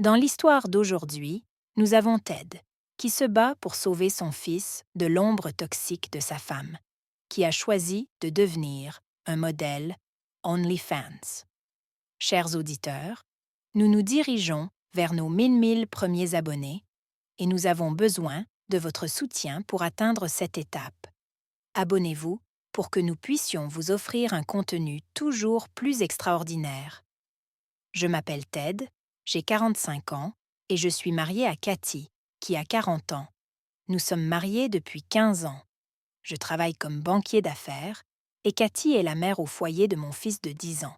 Dans l'histoire d'aujourd'hui, nous avons Ted, qui se bat pour sauver son fils de l'ombre toxique de sa femme, qui a choisi de devenir un modèle OnlyFans. Chers auditeurs, nous nous dirigeons vers nos 1000 premiers abonnés et nous avons besoin de votre soutien pour atteindre cette étape. Abonnez-vous pour que nous puissions vous offrir un contenu toujours plus extraordinaire. Je m'appelle Ted, j'ai 45 ans et je suis mariée à Cathy, qui a 40 ans. Nous sommes mariés depuis 15 ans. Je travaille comme banquier d'affaires et Cathy est la mère au foyer de mon fils de 10 ans.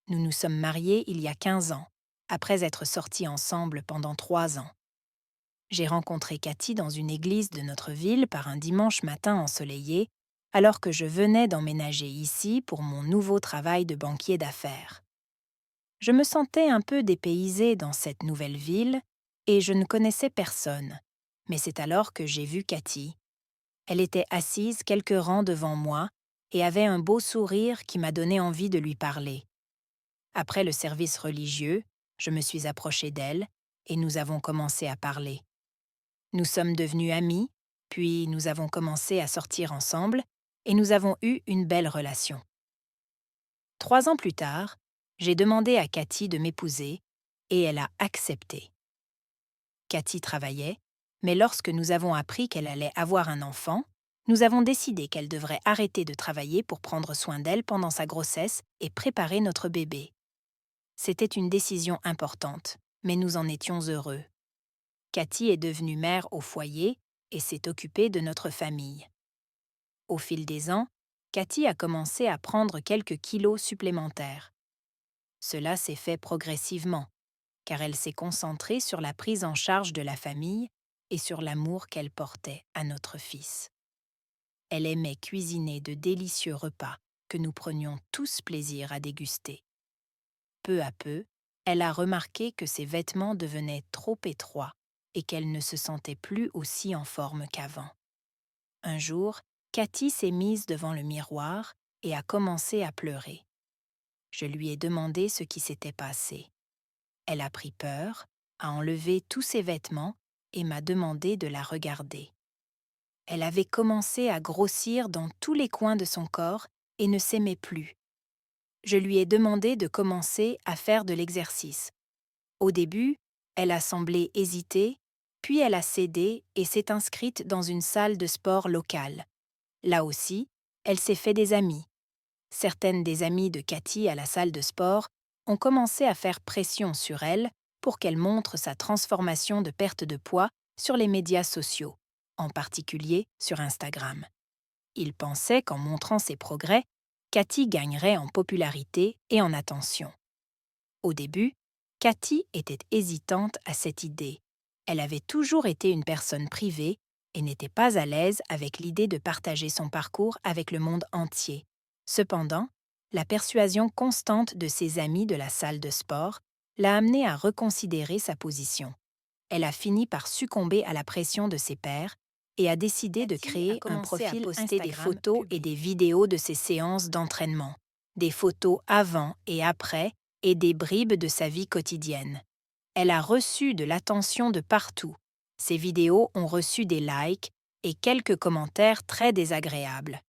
Nous nous sommes mariés il y a 15 ans, après être sortis ensemble pendant 3 ans. J'ai rencontré Cathy dans une église de notre ville par un dimanche matin ensoleillé, alors que je venais d'emménager ici pour mon nouveau travail de banquier d'affaires. Je me sentais un peu dépaysée dans cette nouvelle ville et je ne connaissais personne. Mais c'est alors que j'ai vu Cathy. Elle était assise quelques rangs devant moi et avait un beau sourire qui m'a donné envie de lui parler. Après le service religieux, je me suis approchée d'elle et nous avons commencé à parler. Nous sommes devenus amis, puis nous avons commencé à sortir ensemble et nous avons eu une belle relation. 3 ans plus tard, j'ai demandé à Cathy de m'épouser et elle a accepté. Cathy travaillait, mais lorsque nous avons appris qu'elle allait avoir un enfant, nous avons décidé qu'elle devrait arrêter de travailler pour prendre soin d'elle pendant sa grossesse et préparer notre bébé. C'était une décision importante, mais nous en étions heureux. Cathy est devenue mère au foyer et s'est occupée de notre famille. Au fil des ans, Cathy a commencé à prendre quelques kilos supplémentaires. Cela s'est fait progressivement, car elle s'est concentrée sur la prise en charge de la famille et sur l'amour qu'elle portait à notre fils. Elle aimait cuisiner de délicieux repas que nous prenions tous plaisir à déguster. Peu à peu, elle a remarqué que ses vêtements devenaient trop étroits et qu'elle ne se sentait plus aussi en forme qu'avant. Un jour, Cathy s'est mise devant le miroir et a commencé à pleurer. Je lui ai demandé ce qui s'était passé. Elle a pris peur, a enlevé tous ses vêtements et m'a demandé de la regarder. Elle avait commencé à grossir dans tous les coins de son corps et ne s'aimait plus. Je lui ai demandé de commencer à faire de l'exercice. Au début, elle a semblé hésiter, puis elle a cédé et s'est inscrite dans une salle de sport locale. Là aussi, elle s'est fait des amis. Certaines des amies de Cathy à la salle de sport ont commencé à faire pression sur elle pour qu'elle montre sa transformation de perte de poids sur les médias sociaux, en particulier sur Instagram. Ils pensaient qu'en montrant ses progrès, Cathy gagnerait en popularité et en attention. Au début, Cathy était hésitante à cette idée. Elle avait toujours été une personne privée et n'était pas à l'aise avec l'idée de partager son parcours avec le monde entier. Cependant, la persuasion constante de ses amis de la salle de sport l'a amenée à reconsidérer sa position. Elle a fini par succomber à la pression de ses pairs et a décidé de Cathy a créer un commencé à profil poster des Instagram photos et public. des vidéos de ses séances d'entraînement, des photos avant et après et des bribes de sa vie quotidienne. Elle a reçu de l'attention de partout. Ses vidéos ont reçu des likes et quelques commentaires très désagréables.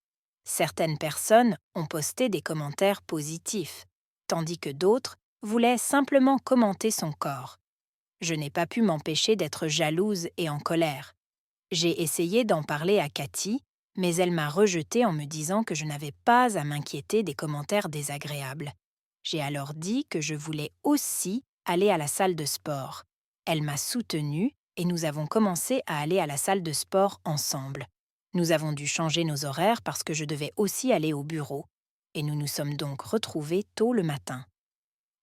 Certaines personnes ont posté des commentaires positifs, tandis que d'autres voulaient simplement commenter son corps. Je n'ai pas pu m'empêcher d'être jalouse et en colère. J'ai essayé d'en parler à Cathy, mais elle m'a rejetée en me disant que je n'avais pas à m'inquiéter des commentaires désagréables. J'ai alors dit que je voulais aussi aller à la salle de sport. Elle m'a soutenue et nous avons commencé à aller à la salle de sport ensemble. Nous avons dû changer nos horaires parce que je devais aussi aller au bureau, et nous nous sommes donc retrouvés tôt le matin.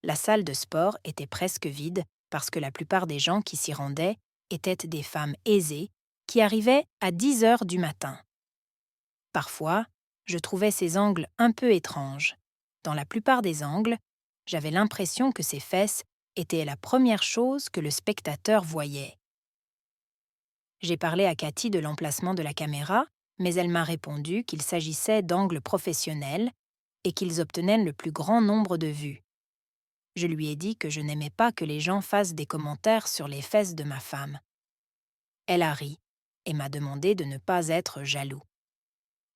La salle de sport était presque vide parce que la plupart des gens qui s'y rendaient étaient des femmes aisées qui arrivaient à 10 heures du matin. Parfois, je trouvais ces angles un peu étranges. Dans la plupart des angles, j'avais l'impression que ses fesses étaient la première chose que le spectateur voyait. J'ai parlé à Cathy de l'emplacement de la caméra, mais elle m'a répondu qu'il s'agissait d'angles professionnels et qu'ils obtenaient le plus grand nombre de vues. Je lui ai dit que je n'aimais pas que les gens fassent des commentaires sur les fesses de ma femme. Elle a ri et m'a demandé de ne pas être jaloux.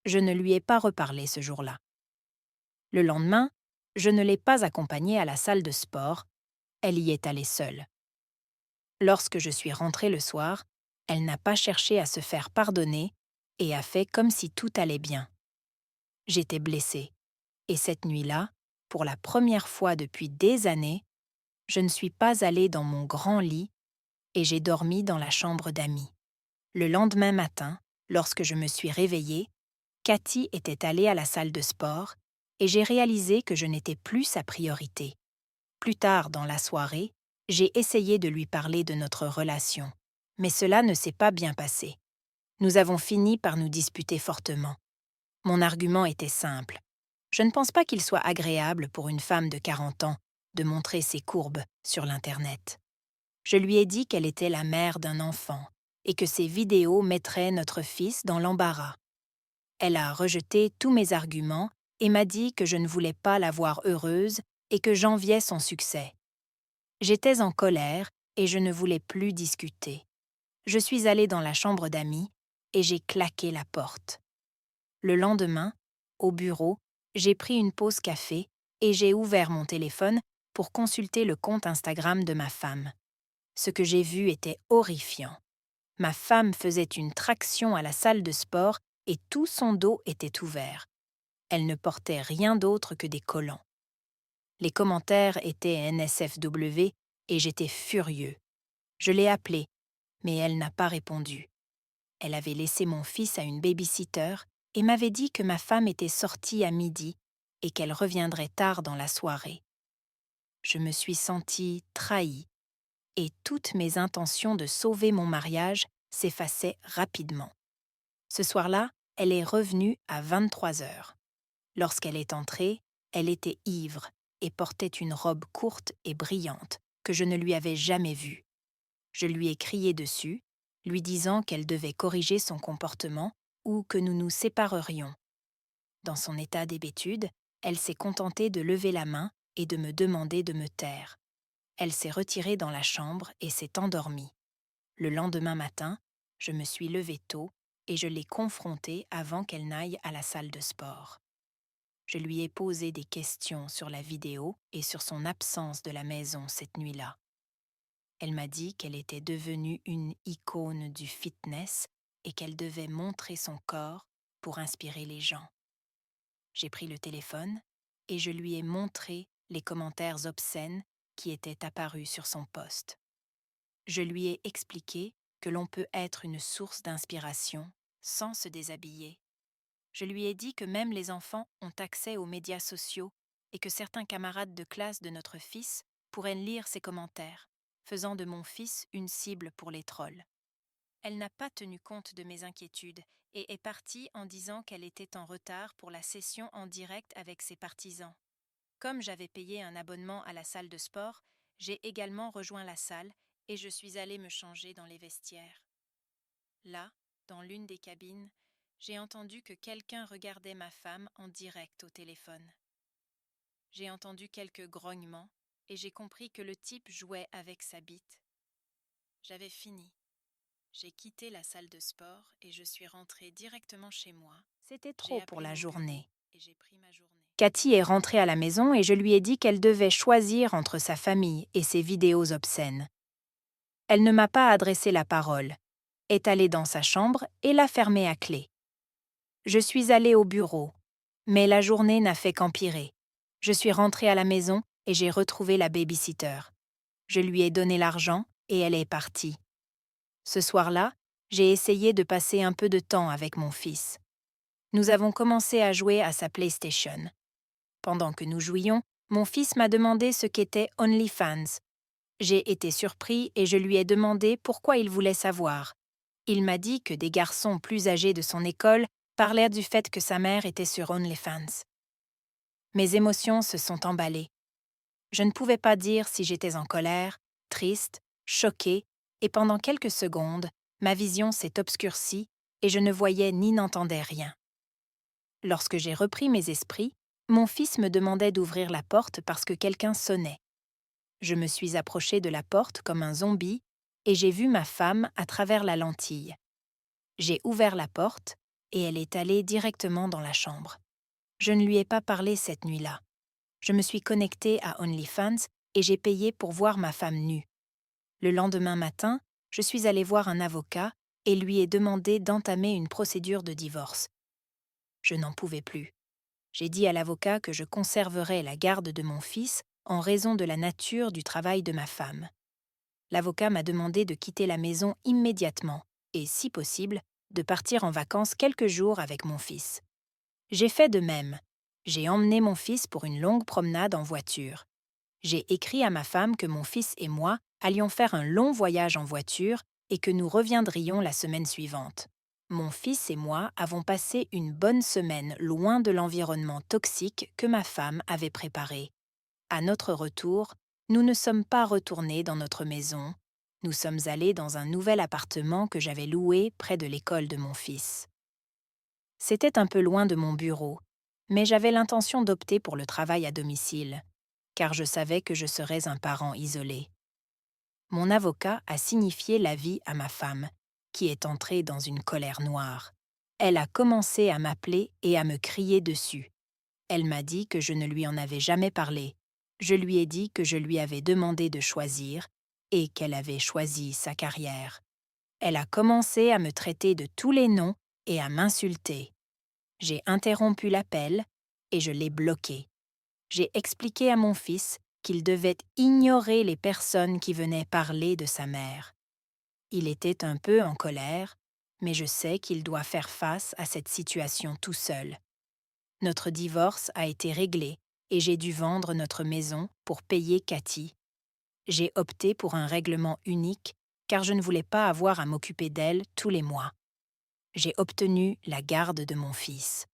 Je ne lui ai pas reparlé ce jour-là. Le lendemain, je ne l'ai pas accompagnée à la salle de sport, elle y est allée seule. Lorsque je suis rentrée le soir, elle n'a pas cherché à se faire pardonner et a fait comme si tout allait bien. J'étais blessée, et cette nuit-là, pour la première fois depuis des années, je ne suis pas allée dans mon grand lit et j'ai dormi dans la chambre d'amis. Le lendemain matin, lorsque je me suis réveillée, Cathy était allée à la salle de sport et j'ai réalisé que je n'étais plus sa priorité. Plus tard dans la soirée, j'ai essayé de lui parler de notre relation, mais cela ne s'est pas bien passé. Nous avons fini par nous disputer fortement. Mon argument était simple. Je ne pense pas qu'il soit agréable pour une femme de 40 ans de montrer ses courbes sur l'Internet. Je lui ai dit qu'elle était la mère d'un enfant et que ces vidéos mettraient notre fils dans l'embarras. Elle a rejeté tous mes arguments et m'a dit que je ne voulais pas la voir heureuse et que j'enviais son succès. J'étais en colère et je ne voulais plus discuter. Je suis allée dans la chambre d'amis et j'ai claqué la porte. Le lendemain, au bureau, j'ai pris une pause café et j'ai ouvert mon téléphone pour consulter le compte Instagram de ma femme. Ce que j'ai vu était horrifiant. Ma femme faisait une traction à la salle de sport et tout son dos était ouvert. Elle ne portait rien d'autre que des collants. Les commentaires étaient NSFW et j'étais furieux. Je l'ai appelée, mais elle n'a pas répondu. Elle avait laissé mon fils à une baby-sitter et m'avait dit que ma femme était sortie à midi et qu'elle reviendrait tard dans la soirée. Je me suis sentie trahie et toutes mes intentions de sauver mon mariage s'effaçaient rapidement. Ce soir-là, elle est revenue à 23 heures. Lorsqu'elle est entrée, elle était ivre et portait une robe courte et brillante que je ne lui avais jamais vue. Je lui ai crié dessus, lui disant qu'elle devait corriger son comportement ou que nous nous séparerions. Dans son état d'hébétude, elle s'est contentée de lever la main et de me demander de me taire. Elle s'est retirée dans la chambre et s'est endormie. Le lendemain matin, je me suis levée tôt et je l'ai confrontée avant qu'elle n'aille à la salle de sport. Je lui ai posé des questions sur la vidéo et sur son absence de la maison cette nuit-là. Elle m'a dit qu'elle était devenue une icône du fitness et qu'elle devait montrer son corps pour inspirer les gens. J'ai pris le téléphone et je lui ai montré les commentaires obscènes qui étaient apparus sur son post. Je lui ai expliqué que l'on peut être une source d'inspiration sans se déshabiller. Je lui ai dit que même les enfants ont accès aux médias sociaux et que certains camarades de classe de notre fils pourraient lire ses commentaires, faisant de mon fils une cible pour les trolls. Elle n'a pas tenu compte de mes inquiétudes et est partie en disant qu'elle était en retard pour la session en direct avec ses partisans. Comme j'avais payé un abonnement à la salle de sport, j'ai également rejoint la salle et je suis allée me changer dans les vestiaires. Là, dans l'une des cabines, j'ai entendu que quelqu'un regardait ma femme en direct au téléphone. J'ai entendu quelques grognements et j'ai compris que le type jouait avec sa bite. J'avais fini. J'ai quitté la salle de sport et je suis rentrée directement chez moi. C'était trop pour la journée. Et j'ai pris ma journée. Cathy est rentrée à la maison et je lui ai dit qu'elle devait choisir entre sa famille et ses vidéos obscènes. Elle ne m'a pas adressé la parole, est allée dans sa chambre et l'a fermée à clé. Je suis allée au bureau, mais la journée n'a fait qu'empirer. Je suis rentrée à la maison et j'ai retrouvé la baby-sitter. Je lui ai donné l'argent et elle est partie. Ce soir-là, j'ai essayé de passer un peu de temps avec mon fils. Nous avons commencé à jouer à sa PlayStation. Pendant que nous jouions, mon fils m'a demandé ce qu'était OnlyFans. J'ai été surpris et je lui ai demandé pourquoi il voulait savoir. Il m'a dit que des garçons plus âgés de son école parlaient du fait que sa mère était sur OnlyFans. Mes émotions se sont emballées. Je ne pouvais pas dire si j'étais en colère, triste, choquée, et pendant quelques secondes, ma vision s'est obscurcie et je ne voyais ni n'entendais rien. Lorsque j'ai repris mes esprits, mon fils me demandait d'ouvrir la porte parce que quelqu'un sonnait. Je me suis approchée de la porte comme un zombie et j'ai vu ma femme à travers la lentille. J'ai ouvert la porte et elle est allée directement dans la chambre. Je ne lui ai pas parlé cette nuit-là. Je me suis connectée à OnlyFans et j'ai payé pour voir ma femme nue. Le lendemain matin, je suis allée voir un avocat et lui ai demandé d'entamer une procédure de divorce. Je n'en pouvais plus. J'ai dit à l'avocat que je conserverais la garde de mon fils en raison de la nature du travail de ma femme. L'avocat m'a demandé de quitter la maison immédiatement et, si possible, de partir en vacances quelques jours avec mon fils. J'ai fait de même. J'ai emmené mon fils pour une longue promenade en voiture. J'ai écrit à ma femme que mon fils et moi allions faire un long voyage en voiture et que nous reviendrions la semaine suivante. Mon fils et moi avons passé une bonne semaine loin de l'environnement toxique que ma femme avait préparé. À notre retour, nous ne sommes pas retournés dans notre maison. Nous sommes allés dans un nouvel appartement que j'avais loué près de l'école de mon fils. C'était un peu loin de mon bureau, mais j'avais l'intention d'opter pour le travail à domicile, car je savais que je serais un parent isolé. Mon avocat a signifié l'avis à ma femme, qui est entrée dans une colère noire. Elle a commencé à m'appeler et à me crier dessus. Elle m'a dit que je ne lui en avais jamais parlé. Je lui ai dit que je lui avais demandé de choisir et qu'elle avait choisi sa carrière. Elle a commencé à me traiter de tous les noms et à m'insulter. J'ai interrompu l'appel et je l'ai bloqué. J'ai expliqué à mon fils qu'il devait ignorer les personnes qui venaient parler de sa mère. Il était un peu en colère, mais je sais qu'il doit faire face à cette situation tout seul. Notre divorce a été réglé et j'ai dû vendre notre maison pour payer Cathy. J'ai opté pour un règlement unique car je ne voulais pas avoir à m'occuper d'elle tous les mois. J'ai obtenu la garde de mon fils.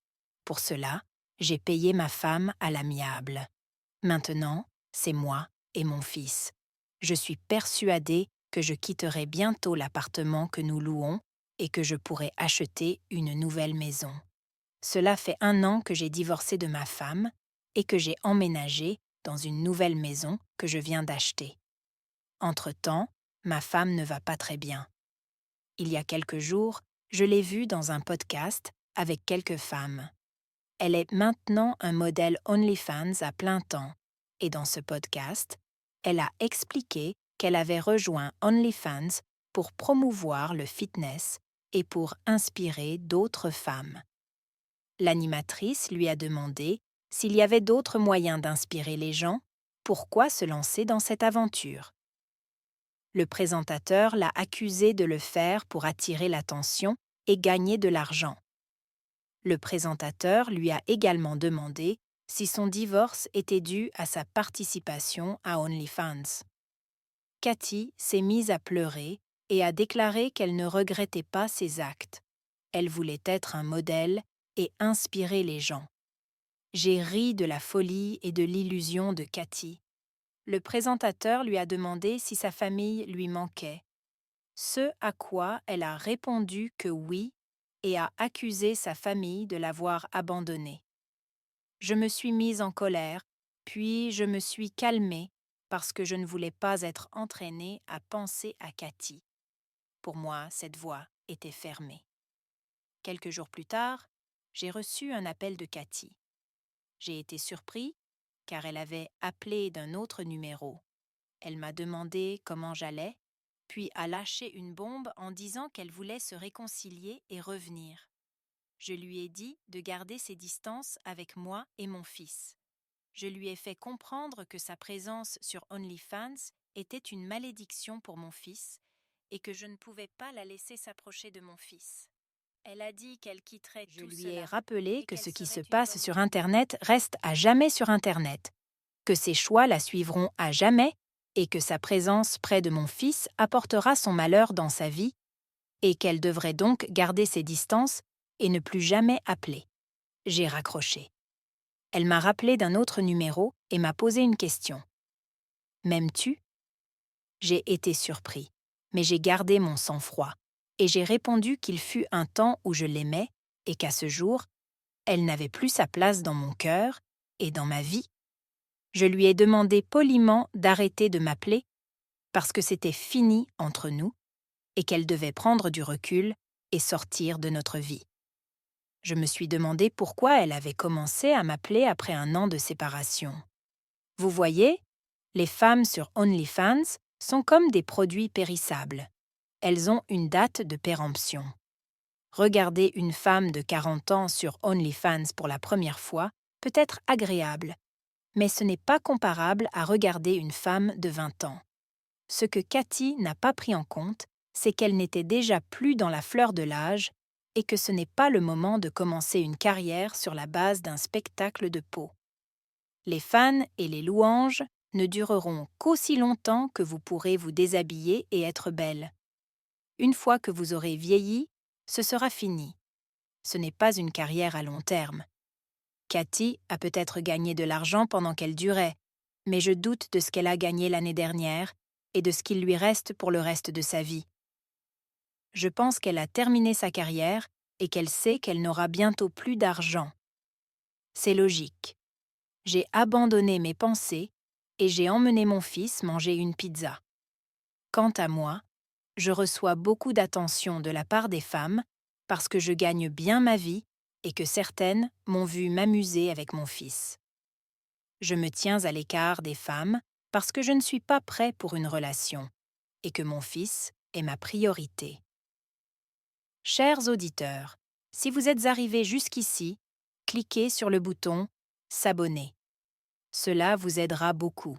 Pour cela, j'ai payé ma femme à l'amiable. Maintenant, c'est moi et mon fils. Je suis persuadée que je quitterai bientôt l'appartement que nous louons et que je pourrai acheter une nouvelle maison. Cela fait 1 an que j'ai divorcé de ma femme et que j'ai emménagé dans une nouvelle maison que je viens d'acheter. Entre-temps, ma femme ne va pas très bien. Il y a quelques jours, je l'ai vue dans un podcast avec quelques femmes. Elle est maintenant un modèle OnlyFans à plein temps, et dans ce podcast, elle a expliqué qu'elle avait rejoint OnlyFans pour promouvoir le fitness et pour inspirer d'autres femmes. L'animatrice lui a demandé s'il y avait d'autres moyens d'inspirer les gens, pourquoi se lancer dans cette aventure. Le présentateur l'a accusée de le faire pour attirer l'attention et gagner de l'argent. Le présentateur lui a également demandé si son divorce était dû à sa participation à OnlyFans. Cathy s'est mise à pleurer et a déclaré qu'elle ne regrettait pas ses actes. Elle voulait être un modèle et inspirer les gens. J'ai ri de la folie et de l'illusion de Cathy. Le présentateur lui a demandé si sa famille lui manquait, ce à quoi elle a répondu que oui et a accusé sa famille de l'avoir abandonnée. Je me suis mise en colère, puis je me suis calmée parce que je ne voulais pas être entraînée à penser à Cathy. Pour moi, cette voie était fermée. Quelques jours plus tard, j'ai reçu un appel de Cathy. J'ai été surpris car elle avait appelé d'un autre numéro. Elle m'a demandé comment j'allais, puis a lâché une bombe en disant qu'elle voulait se réconcilier et revenir. Je lui ai dit de garder ses distances avec moi et mon fils. Je lui ai fait comprendre que sa présence sur OnlyFans était une malédiction pour mon fils et que je ne pouvais pas la laisser s'approcher de mon fils. Elle a dit qu'elle quitterait tout cela. Je lui ai rappelé que ce qui se passe sur Internet reste à jamais sur Internet, que ses choix la suivront à jamais et que sa présence près de mon fils apportera son malheur dans sa vie et qu'elle devrait donc garder ses distances et ne plus jamais appeler. J'ai raccroché. Elle m'a rappelé d'un autre numéro et m'a posé une question. « M'aimes-tu » J'ai été surpris, mais j'ai gardé mon sang-froid et j'ai répondu qu'il fut un temps où je l'aimais et qu'à ce jour, elle n'avait plus sa place dans mon cœur et dans ma vie. Je lui ai demandé poliment d'arrêter de m'appeler parce que c'était fini entre nous et qu'elle devait prendre du recul et sortir de notre vie. Je me suis demandé pourquoi elle avait commencé à m'appeler après un an de séparation. Vous voyez, les femmes sur OnlyFans sont comme des produits périssables. Elles ont une date de péremption. Regarder une femme de 40 ans sur OnlyFans pour la première fois peut être agréable, mais ce n'est pas comparable à regarder une femme de 20 ans. Ce que Cathy n'a pas pris en compte, c'est qu'elle n'était déjà plus dans la fleur de l'âge et que ce n'est pas le moment de commencer une carrière sur la base d'un spectacle de peau. Les fans et les louanges ne dureront qu'aussi longtemps que vous pourrez vous déshabiller et être belle. Une fois que vous aurez vieilli, ce sera fini. Ce n'est pas une carrière à long terme. Cathy a peut-être gagné de l'argent pendant qu'elle durait, mais je doute de ce qu'elle a gagné l'année dernière et de ce qu'il lui reste pour le reste de sa vie. Je pense qu'elle a terminé sa carrière et qu'elle sait qu'elle n'aura bientôt plus d'argent. C'est logique. J'ai abandonné mes pensées et j'ai emmené mon fils manger une pizza. Quant à moi, je reçois beaucoup d'attention de la part des femmes parce que je gagne bien ma vie et que certaines m'ont vu m'amuser avec mon fils. Je me tiens à l'écart des femmes parce que je ne suis pas prêt pour une relation et que mon fils est ma priorité. Chers auditeurs, si vous êtes arrivés jusqu'ici, cliquez sur le bouton « S'abonner ». Cela vous aidera beaucoup.